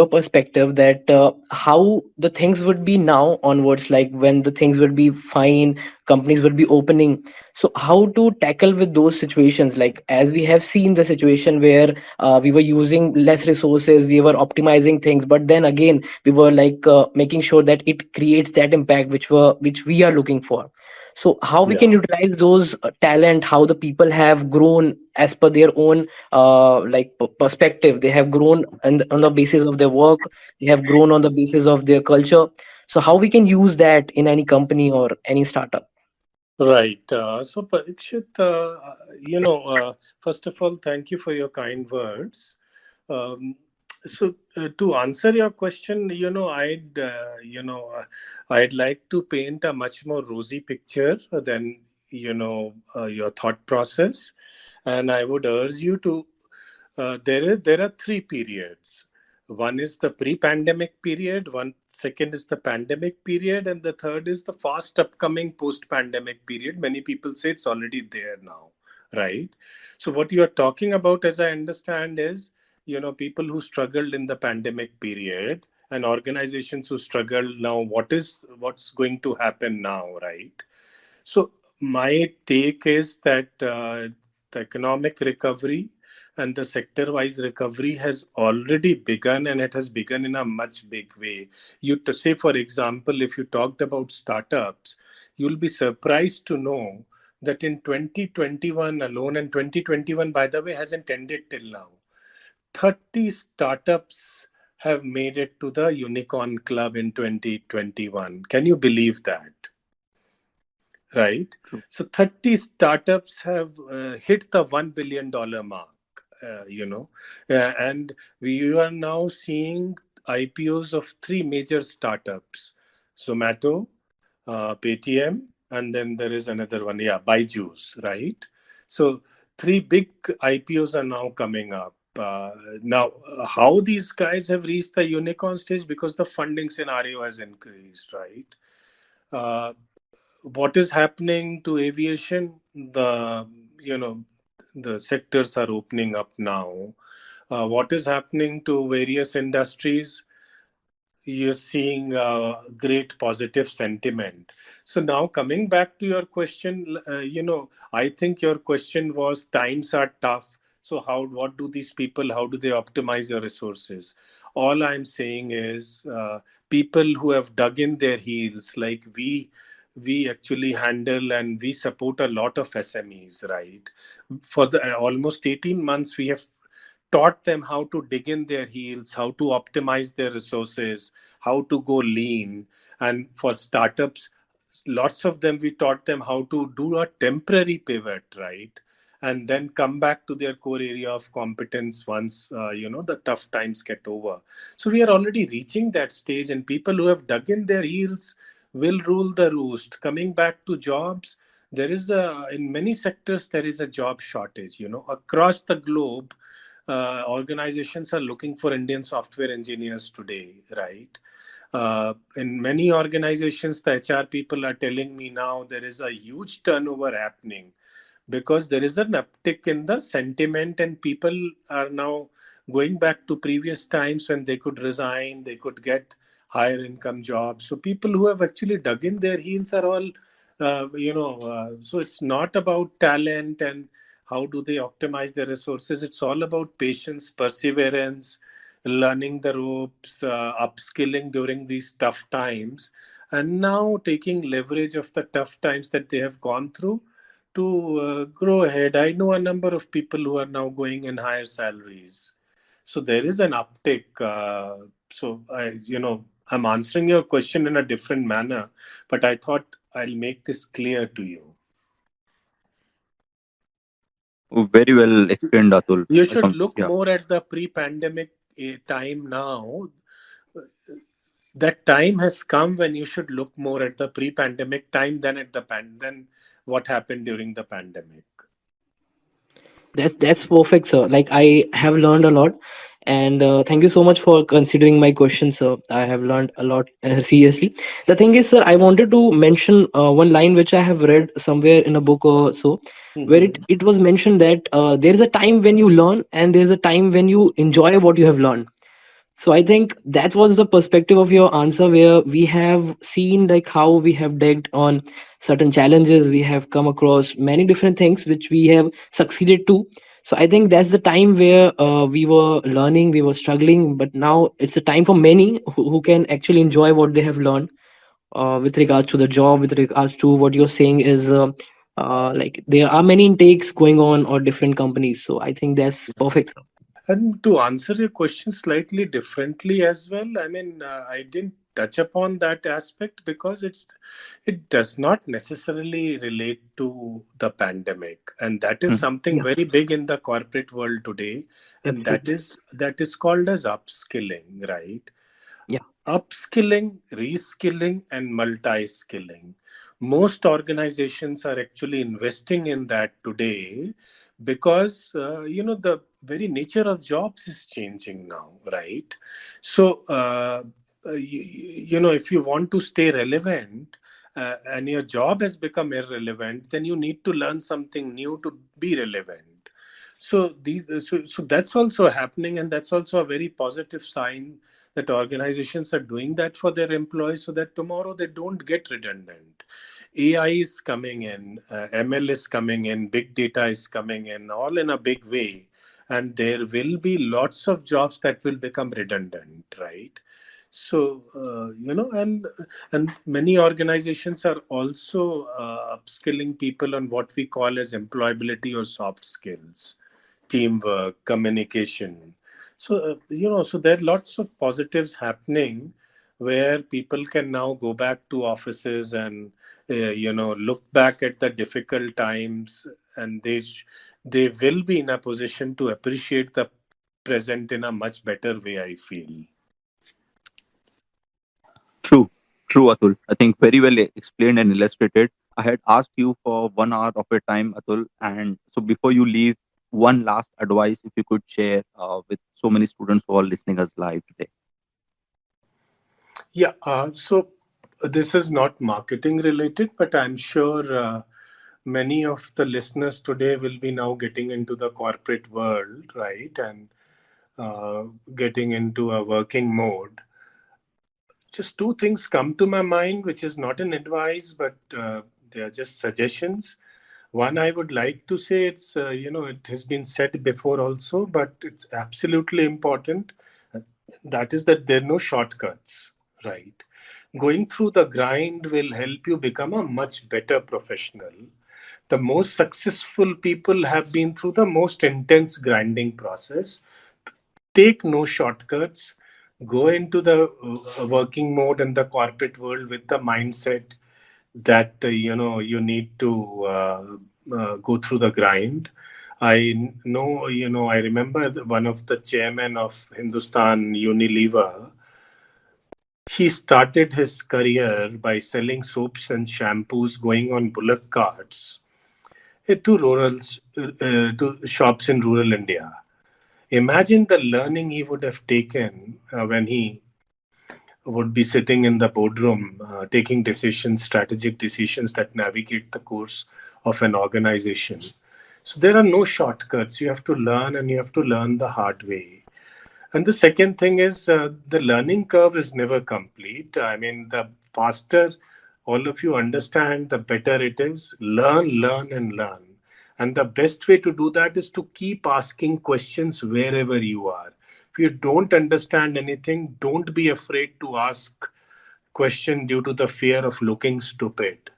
perspective that how the things would be now onwards, like when the things would be fine, companies would be opening. So how to tackle with those situations? Like as we have seen the situation where we were using less resources, we were optimizing things, but then again we were like making sure that it creates that impact which we are looking for. So how we can Yeah. utilize those talent, how the people have grown as per their own perspective. They have grown on the basis of their work, they have grown on the basis of their culture. So how we can use that in any company or any startup? Right. So, Parikshit, first of all, thank you for your kind words. Um, to answer your question, I'd like to paint a much more rosy picture than your thought process, and I would urge you to. There are three periods. One is the pre-pandemic period, one second is the pandemic period, and the third is the fast upcoming post-pandemic period. Many people say it's already there now, right? So what you are talking about, as I understand, is people who struggled in the pandemic period and organizations who struggle now. What's going to happen now, right? So my take is that the economic recovery and the sector-wise recovery has already begun, and it has begun in a much big way. You to say, for example, if you talked about startups, you'll be surprised to know that in 2021 alone, and 2021, by the way, hasn't ended till now, 30 startups have made it to the Unicorn Club in 2021. Can you believe that? Right? True. So 30 startups have hit the $1 billion mark, and we are now seeing IPOs of three major startups: Zomato, Paytm, and then there is another one, yeah, Byju's, right? So three big IPOs are now coming up. How these guys have reached the unicorn stage? Because the funding scenario has increased, right? Uh, what is happening to aviation? The sectors are opening up now. What is happening to various industries? You're seeing great positive sentiment. So now coming back to your question, I think your question was times are tough. So what do these people, how do they optimize their resources? All I'm saying is people who have dug in their heels, like we actually handle and we support a lot of SMEs, right? For the almost 18 months, we have taught them how to dig in their heels, how to optimize their resources, how to go lean. And for startups, lots of them, we taught them how to do a temporary pivot, right? And then come back to their core area of competence once the tough times get over. So we are already reaching that stage, and people who have dug in their heels will rule the roost. Coming back to jobs, there is a in many sectors there is a job shortage. Across the globe, organizations are looking for Indian software engineers today, right? In many organizations, the HR people are telling me now there is a huge turnover happening because there is an uptick in the sentiment, and people are now going back to previous times when they could resign, they could get higher income jobs. So people who have actually dug in their heels are all so it's not about talent and how do they optimize their resources. It's all about patience, perseverance, learning the ropes, upskilling during these tough times, and now taking leverage of the tough times that they have gone through to grow ahead. I know a number of people who are now going in higher salaries. So there is an uptick. I'm answering your question in a different manner, but I thought I'll make this clear to you. Very well explained, Atul. You should look Yeah. more at the pre-pandemic time now. That time has come when you should look more at the pre-pandemic time than at than what happened during the pandemic. That's perfect, sir. Like I have learned a lot, And thank you so much for considering my question, sir. I have learned a lot, seriously. The thing is, sir, I wanted to mention one line which I have read somewhere in a book or so, where Mhm. it was mentioned that there is a time when you learn and there is a time when you enjoy what you have learned. So I think that was the perspective of your answer, where we have seen like how we have digged on certain challenges, we have come across many different things which we have succeeded to. So I think that's the time where we were learning, we were struggling, but now it's a time for many who can actually enjoy what they have learned, with regards to the job, with regards to what you're saying is like there are many intakes going on or different companies. So I think that's perfect. And to answer your question slightly differently as well, I mean, I didn't touch upon that aspect because it does not necessarily relate to the pandemic, and that is Mhm. something Yeah, very big in the corporate world today, and that absolutely. is called as upskilling, right? Yeah, Upskilling, reskilling, and multi skilling. Most organizations are actually investing in that today because the very nature of jobs is changing now, right? So if you want to stay relevant, and your job has become irrelevant, then you need to learn something new to be relevant. So that's also happening, and that's also a very positive sign that organizations are doing that for their employees so that tomorrow they don't get redundant. AI is coming in, ML is coming in, big data is coming in, all in a big way. And there will be lots of jobs that will become redundant, right? So, and many organizations are also upskilling people on what we call as employability or soft skills, teamwork, communication. So there are lots of positives happening where people can now go back to offices and look back at the difficult times, and they will be in a position to appreciate the present in a much better way, I feel. True, true, Atul. I think very well explained and illustrated. I had asked you for 1 hour of your time, Atul, and so before you leave, one last advice, if you could share with so many students who are listening us live today. So this is not marketing related, but I'm sure many of the listeners today will be now getting into the corporate world, right? And getting into a working mode. Just two things come to my mind, which is not an advice, but they are just suggestions. One, I would like to say it has been said before also, but it's absolutely important. That is that there are no shortcuts, right? Going through the grind will help you become a much better professional. The most successful people have been through the most intense grinding process. Take no shortcuts. Go into the working mode in the corporate world with the mindset that you need to go through the grind. I remember one of the chairman of Hindustan Unilever. He started his career by selling soaps and shampoos, going on bullock carts to shops in rural India. Imagine the learning he would have taken when he would be sitting in the boardroom, taking decisions, strategic decisions that navigate the course of an organization. So there are no shortcuts. You have to learn, and you have to learn the hard way. And the second thing is the learning curve is never complete. I mean, the faster all of you understand, the better it is. Learn, learn, and learn. And the best way to do that is to keep asking questions wherever you are. If you don't understand anything, don't be afraid to ask question due to the fear of looking stupid,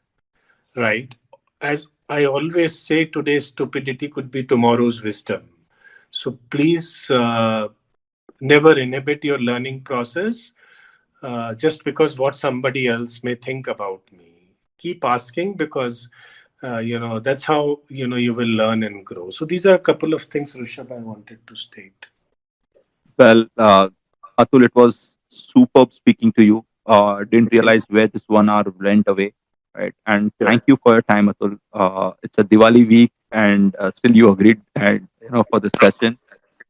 right? As I always say, today's stupidity could be tomorrow's wisdom. So please never inhibit your learning process just because what somebody else may think about me. Keep asking because that's how you will learn and grow. So these are a couple of things, Rishabh, I wanted to state. Well, Atul, it was superb speaking to you. Didn't realize where this 1 hour went away, right? And Yeah. thank you for your time, Atul. It's a Diwali week, and still you agreed, and for this session.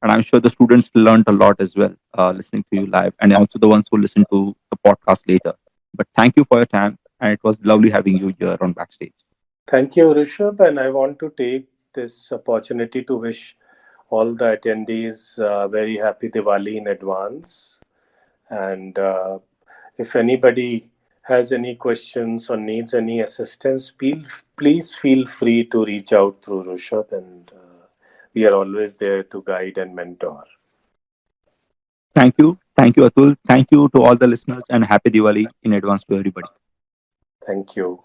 And I'm sure the students learned a lot as well, listening to you live, and also the ones who listen to the podcast later. But thank you for your time, and it was lovely having you here on Backstage. Thank you, Rishabh. And I want to take this opportunity to wish all the attendees very happy Diwali in advance. And if anybody has any questions or needs any assistance, please feel free to reach out through Rishabh, and we are always there to guide and mentor. Thank you, Atul. Thank you to all the listeners, and happy Diwali in advance to everybody. Thank you.